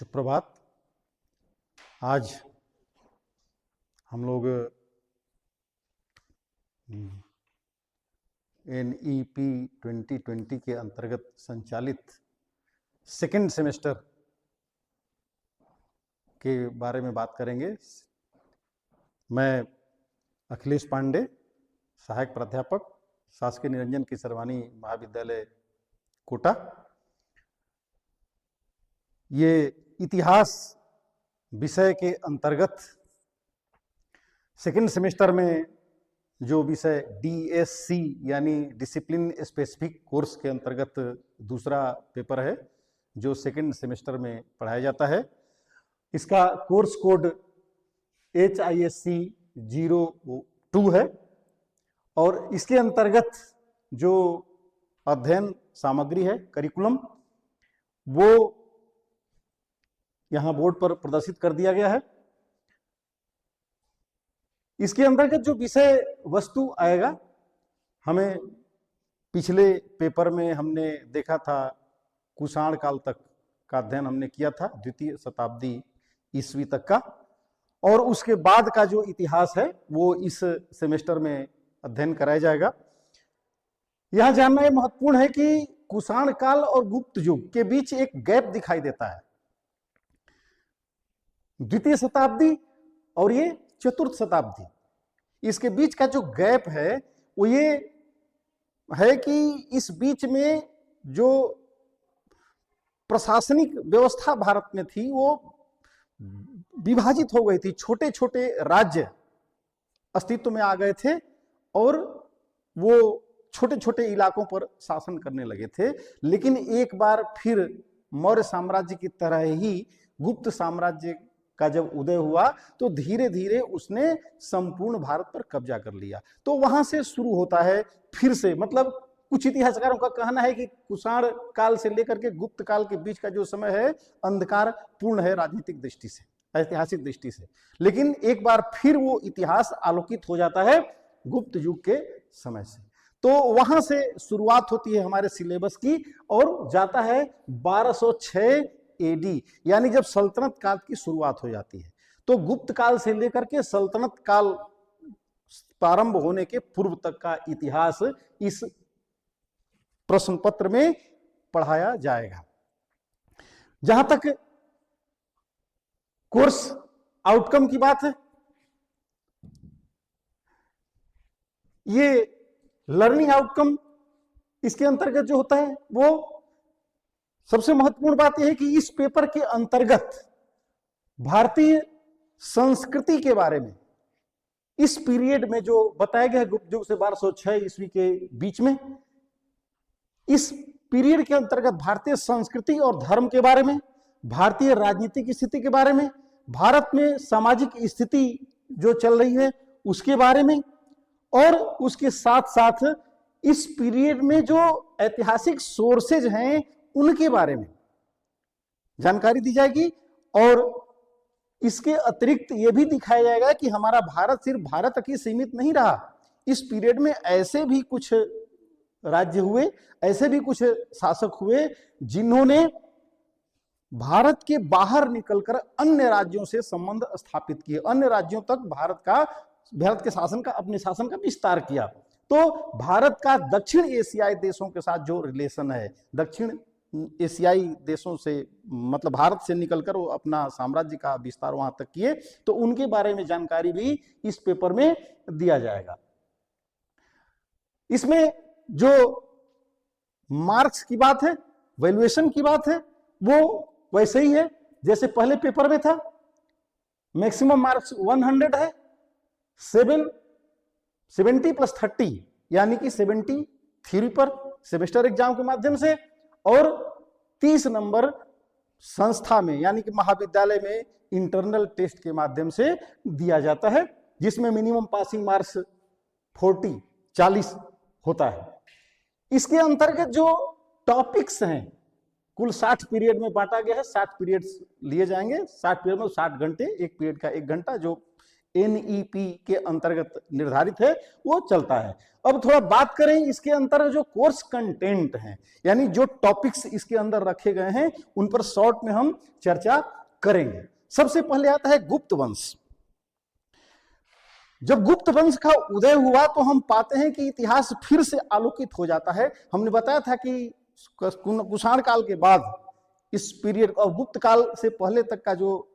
सुप्रभात। आज हम लोग NEP 2020 के अंतर्गत संचालित सेकेंड सेमेस्टर के बारे में बात करेंगे। मैं अखिलेश पांडे, सहायक प्राध्यापक, शासकीय निरंजन किशोरवानी महाविद्यालय कोटा। ये इतिहास विषय के अंतर्गत सेकेंड सेमेस्टर में जो विषय DSC यानी डिसिप्लिन स्पेसिफिक कोर्स के अंतर्गत दूसरा पेपर है जो सेकेंड सेमेस्टर में पढ़ाया जाता है। इसका कोर्स कोड HISC 02 है और इसके अंतर्गत जो अध्ययन सामग्री है, करिकुलम, वो यहाँ बोर्ड पर प्रदर्शित कर दिया गया है। इसके अंतर्गत जो विषय वस्तु आएगा, हमें पिछले पेपर में हमने देखा था कुषाण काल तक का अध्ययन हमने किया था, द्वितीय शताब्दी ईस्वी तक का, और उसके बाद का जो इतिहास है वो इस सेमेस्टर में अध्ययन कराया जाएगा। यह जानना यह महत्वपूर्ण है कि कुषाण काल और गुप्त युग के बीच एक गैप दिखाई देता है। द्वितीय शताब्दी और ये चतुर्थ शताब्दी, इसके बीच का जो गैप है वो ये है कि इस बीच में जो प्रशासनिक व्यवस्था भारत में थी वो विभाजित हो गई थी। छोटे छोटे राज्य अस्तित्व में आ गए थे और वो छोटे छोटे इलाकों पर शासन करने लगे थे। लेकिन एक बार फिर मौर्य साम्राज्य की तरह ही गुप्त साम्राज्य का जब उदय हुआ तो धीरे धीरे उसने संपूर्ण भारत पर कब्जा कर लिया। तो वहां से शुरू होता है फिर से, मतलब कुछ इतिहासकारों का कहना है कि कुषाण काल से लेकर के गुप्त काल के बीच का जो समय है अंधकार पूर्ण है राजनीतिक दृष्टि से, ऐतिहासिक दृष्टि से। लेकिन एक बार फिर वो इतिहास आलोकित हो जाता है गुप्त युग के समय से। तो वहां से शुरुआत होती है हमारे सिलेबस की और जाता है 1206 AD, यानी जब सल्तनत काल की शुरुआत हो जाती है। तो गुप्त काल से लेकर के सल्तनत काल प्रारंभ होने के पूर्व तक का इतिहास इस प्रश्न पत्र में पढ़ाया जाएगा। जहां तक कोर्स आउटकम की बात है, ये लर्निंग आउटकम इसके अंतर्गत जो होता है वो सबसे महत्वपूर्ण बात यह है कि इस पेपर के अंतर्गत भारतीय संस्कृति के बारे में इस पीरियड में जो बताया गया है गुप्त युग से 1206 ईस्वी के बीच में, इस पीरियड के अंतर्गत भारतीय संस्कृति और धर्म के बारे में, भारतीय राजनीतिक स्थिति के बारे में, भारत में सामाजिक स्थिति जो चल रही है उसके बारे में, और उसके साथ साथ इस पीरियड में जो ऐतिहासिक सोर्सेज हैं उनके बारे में जानकारी दी जाएगी। और इसके अतिरिक्त यह भी दिखाया जाएगा कि हमारा भारत सिर्फ भारत तक ही सीमित नहीं रहा। इस पीरियड में ऐसे भी कुछ राज्य हुए, ऐसे भी कुछ शासक हुए जिन्होंने भारत के बाहर निकलकर अन्य राज्यों से संबंध स्थापित किए, अन्य राज्यों तक भारत के शासन का, अपने शासन का विस्तार किया। तो भारत का दक्षिण एशियाई देशों के साथ जो रिलेशन है, दक्षिण एशियाई देशों से मतलब भारत से निकलकर वो अपना साम्राज्य का विस्तार वहां तक किए, तो उनके बारे में जानकारी भी इस पेपर में दिया जाएगा। इसमें जो मार्क्स की बात है, वैल्यूएशन की बात है, वो वैसे ही है जैसे पहले पेपर में था। मैक्सिमम मार्क्स 100 है, 70 + 30 यानी कि 70 थ्योरी पर सेमेस्टर एग्जाम के माध्यम से, और 30 नंबर संस्था में यानी कि महाविद्यालय में इंटरनल टेस्ट के माध्यम से दिया जाता है, जिसमें मिनिमम पासिंग मार्क्स 40 होता है। इसके अंतर्गत जो टॉपिक्स हैं कुल 60 पीरियड में बांटा गया है। 60 पीरियड्स लिए जाएंगे, 60 पीरियड में 60 घंटे, एक पीरियड का 1 घंटा, जो NEP के अंतर्गत निर्धारित है, वो चलता है। अब थोड़ा बात करें इसके अंतर्गत जो कोर्स कंटेंट हैं, यानी जो टॉपिक्स इसके अंदर रखे गए हैं, उन पर शॉर्ट में हम चर्चा करेंगे। सबसे पहले आता है गुप्त वंश। जब गुप्त वंश का उदय हुआ तो हम पाते हैं कि इतिहास फिर से आलोकित हो जाता है। हमने बताया था कि कुषाण काल के बाद इस पीरियड और गुप्त काल से पहले तक का जो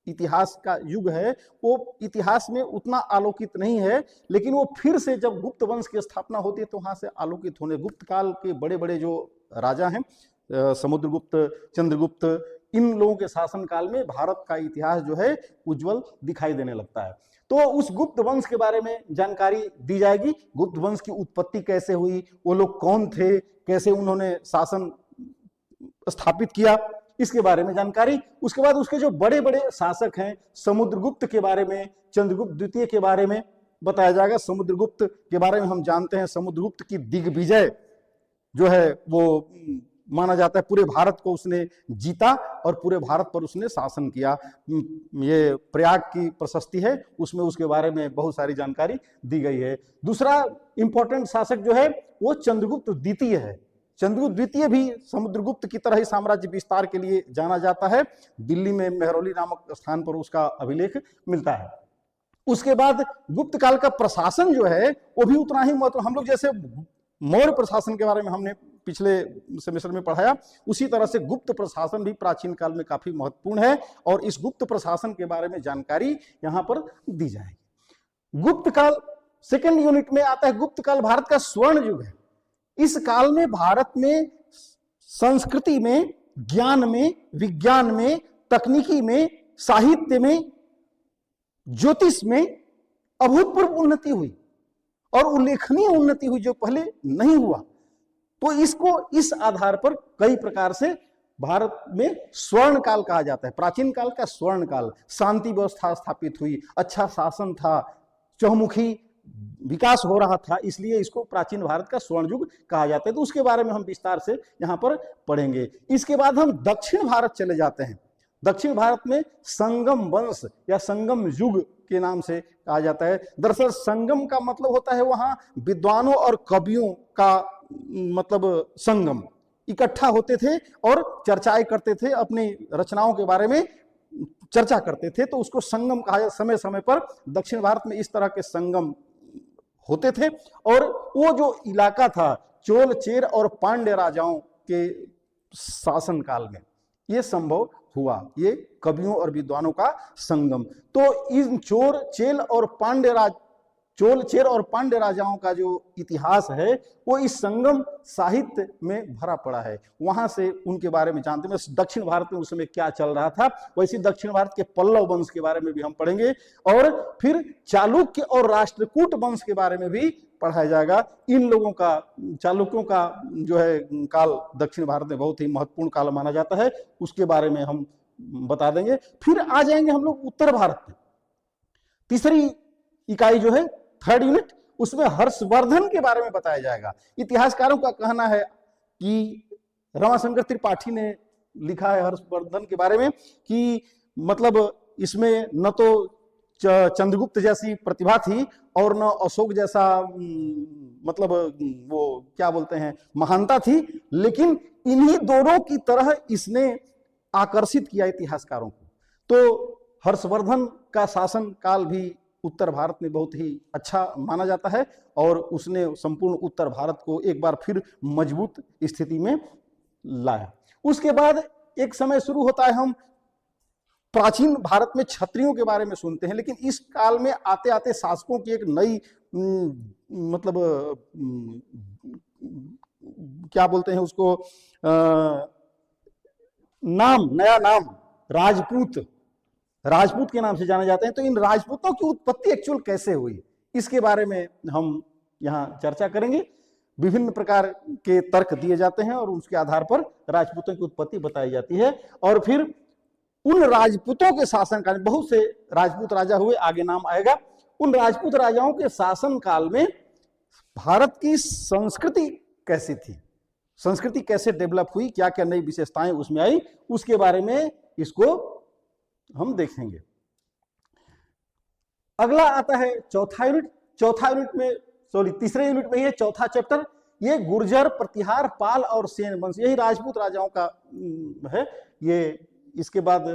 इतिहास का युग है वो इतिहास में उतना आलोकित नहीं है, लेकिन वो फिर से जब गुप्त वंश की स्थापना होती है तो वहां से आलोकित होने, गुप्त काल के बड़े बड़े जो राजा हैं, समुद्रगुप्त, चंद्रगुप्त, इन लोगों के शासन काल में भारत का इतिहास जो है उज्जवल दिखाई देने लगता है। तो उस गुप्त वंश के बारे में जानकारी दी जाएगी। गुप्त वंश की उत्पत्ति कैसे हुई, वो लोग कौन थे, कैसे उन्होंने शासन स्थापित किया, इसके बारे में जानकारी। उसके बाद उसके जो बड़े बड़े शासक हैं, समुद्रगुप्त के बारे में, चंद्रगुप्त द्वितीय के बारे में बताया जाएगा। समुद्रगुप्त के बारे में हम जानते हैं, समुद्रगुप्त की दिग्विजय जो है वो माना जाता है, पूरे भारत को उसने जीता और पूरे भारत पर उसने शासन किया। ये प्रयाग की प्रशस्ति है, उसमें उसके बारे में बहुत सारी जानकारी दी गई है। दूसरा इंपॉर्टेंट शासक जो है वो चंद्रगुप्त द्वितीय है। चंद्रगुप्त द्वितीय भी समुद्रगुप्त की तरह ही साम्राज्य विस्तार के लिए जाना जाता है। दिल्ली में मेहरौली नामक स्थान पर उसका अभिलेख मिलता है। उसके बाद गुप्त काल का प्रशासन जो है वो भी उतना ही महत्व, हम लोग जैसे मौर्य प्रशासन के बारे में हमने पिछले सेमेस्टर में पढ़ाया, उसी तरह से गुप्त प्रशासन भी प्राचीन काल में काफी महत्वपूर्ण है और इस गुप्त प्रशासन के बारे में जानकारी यहां पर दी जाएगी। गुप्त काल सेकेंड यूनिट में आता है। गुप्त काल भारत का स्वर्ण युग है। इस काल में भारत में संस्कृति में, ज्ञान में, विज्ञान में, तकनीकी में, साहित्य में, ज्योतिष में अभूतपूर्व उन्नति हुई और उल्लेखनीय उन्नति हुई जो पहले नहीं हुआ। तो इसको इस आधार पर कई प्रकार से भारत में स्वर्ण काल कहा जाता है। प्राचीन काल का स्वर्ण काल, शांति व्यवस्था स्थापित हुई, अच्छा शासन था, चहुमुखी विकास हो रहा था, इसलिए इसको प्राचीन भारत का स्वर्ण युग कहा जाता है। तो उसके बारे में हम विस्तार से यहाँ पर पढ़ेंगे। इसके बाद हम दक्षिण भारत चले जाते हैं। दक्षिण भारत में संगम वंश या संगम युग के नाम से कहा जाता है। दरअसल संगम का मतलब होता है वहां विद्वानों और कवियों का मतलब संगम इकट्ठा होते थे और चर्चाएं करते थे, अपनी रचनाओं के बारे में चर्चा करते थे, तो उसको संगम कहा जाता। समय समय पर दक्षिण भारत में इस तरह के संगम होते थे और वो जो इलाका था चोल, चेर और पांड्य राजाओं के शासन काल में ये संभव हुआ, ये कवियों और विद्वानों का संगम। तो इन चोल, चेर और पांड्य राजाओं का जो इतिहास है वो इस संगम साहित्य में भरा पड़ा है। वहां से उनके बारे में जानते हैं। दक्षिण भारत में उस समय क्या चल रहा था, वैसे दक्षिण भारत के पल्लव वंश के बारे में भी हम पढ़ेंगे और फिर चालुक्य और राष्ट्रकूट वंश के बारे में भी पढ़ाया जाएगा। इन लोगों का, चालुक्यों का जो है काल दक्षिण भारत में बहुत ही महत्वपूर्ण काल माना जाता है, उसके बारे में हम बता देंगे। फिर आ जाएंगे हम लोग उत्तर भारत में। तीसरी इकाई जो है थर्ड यूनिट, उसमें हर्षवर्धन के बारे में बताया जाएगा। इतिहासकारों का कहना है कि रमाशंकर त्रिपाठी ने लिखा है हर्षवर्धन के बारे में कि मतलब इसमें न तो चंद्रगुप्त जैसी प्रतिभा थी और न अशोक जैसा मतलब वो क्या बोलते हैं महानता थी, लेकिन इन्हीं दोनों की तरह इसने आकर्षित किया इतिहासकारों को। तो हर्षवर्धन का शासन काल भी उत्तर भारत में बहुत ही अच्छा माना जाता है और उसने संपूर्ण उत्तर भारत को एक बार फिर मजबूत स्थिति में लाया। उसके बाद एक समय शुरू होता है, हम प्राचीन भारत में क्षत्रियों के बारे में सुनते हैं, लेकिन इस काल में आते आते शासकों की एक नई मतलब क्या बोलते हैं उसको नया नाम राजपूत के नाम से जाने जाते हैं। तो इन राजपूतों की उत्पत्ति एक्चुअल कैसे हुई, इसके बारे में हम यहाँ चर्चा करेंगे। विभिन्न प्रकार के तर्क दिए जाते हैं और उसके आधार पर राजपूतों की उत्पत्ति बताई जाती है। और फिर उन राजपूतों के शासन काल में बहुत से राजपूत राजा हुए, आगे नाम आएगा। उन राजपूत राजाओं के शासन काल में भारत की संस्कृति कैसी थी, संस्कृति कैसे डेवलप हुई, क्या क्या नई विशेषताएं उसमें आई, उसके बारे में इसको हम देखेंगे। अगला आता है चौथा यूनिट। चौथा यूनिट में तीसरे यूनिट में ये चौथा चैप्टर, ये गुर्जर, प्रतिहार, पाल और सेन वंश, यही राजपूत राजाओं का है। ये इसके बाद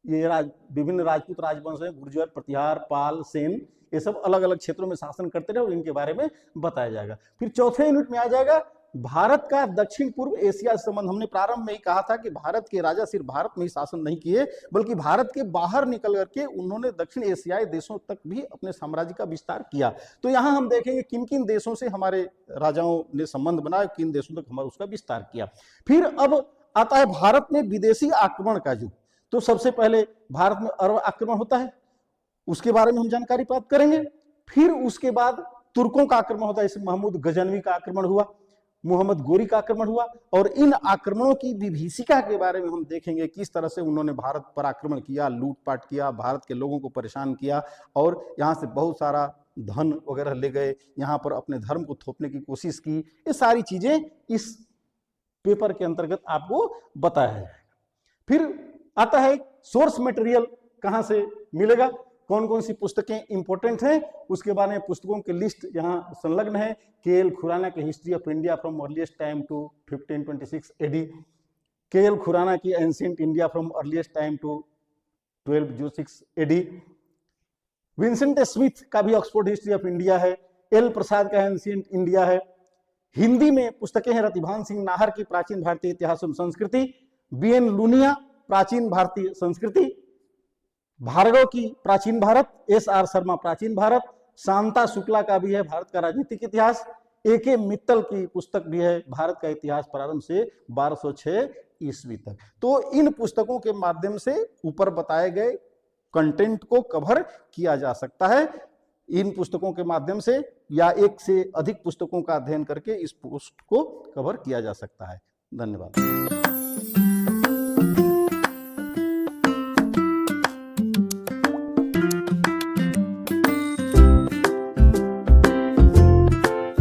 ये विभिन्न राजपूत राजवंश है, गुर्जर, प्रतिहार, पाल, सेन, ये सब अलग अलग क्षेत्रों में शासन करते रहे और इनके बारे में बताया जाएगा। फिर चौथे यूनिट में आ जाएगा भारत का दक्षिण पूर्व एशिया से संबंध। हमने प्रारंभ में ही कहा था कि भारत के राजा सिर्फ भारत में ही शासन नहीं किए, बल्कि भारत के बाहर निकल करके उन्होंने दक्षिण एशियाई देशों तक भी अपने साम्राज्य का विस्तार किया। तो यहाँ हम देखेंगे किन किन देशों से हमारे राजाओं ने संबंध बनाया, किन देशों तक हमारा उसका विस्तार किया। फिर अब आता है भारत में विदेशी आक्रमण का युग। तो सबसे पहले भारत में अरब आक्रमण होता है, उसके बारे में हम जानकारी प्राप्त करेंगे। फिर उसके बाद तुर्कों का आक्रमण होता है, जैसे महमूद गजनवी का आक्रमण हुआ, मोहम्मद गोरी का आक्रमण हुआ, और इन आक्रमणों की विभीषिका के बारे में हम देखेंगे किस तरह से उन्होंने भारत पर आक्रमण किया, लूटपाट किया, भारत के लोगों को परेशान किया और यहाँ से बहुत सारा धन वगैरह ले गए, यहाँ पर अपने धर्म को थोपने की कोशिश की। ये सारी चीजें इस पेपर के अंतर्गत आपको बताया है। फिर आता है सोर्स मटेरियल कहाँ से मिलेगा, कौन कौन सी पुस्तकें इंपॉर्टेंट हैं, उसके बारे में पुस्तकों की लिस्ट यहाँ संलग्न है। के.एल. खुराना की history of India from earliest time to 1526 AD, K L. Khurana की ancient India from earliest time to 1206 AD, Vincent Smith का भी ऑक्सफोर्ड हिस्ट्री ऑफ इंडिया है, एल प्रसाद का एंशिएंट इंडिया है। हिंदी में पुस्तकें हैं रतिभान सिंह नाहर की प्राचीन भारतीय इतिहास एवं संस्कृति, बी.एन. लूनिया प्राचीन भारतीय संस्कृति, भार्गव की प्राचीन भारत, एस.आर. शर्मा प्राचीन भारत, शांता शुक्ला का भी है भारत का राजनीतिक इतिहास, ए.के. मित्तल की पुस्तक भी है भारत का इतिहास प्रारंभ से 1206 ईस्वी तक। तो इन पुस्तकों के माध्यम से ऊपर बताए गए कंटेंट को कवर किया जा सकता है। इन पुस्तकों के माध्यम से या एक से अधिक पुस्तकों का अध्ययन करके इस पोस्ट को कवर किया जा सकता है। धन्यवाद।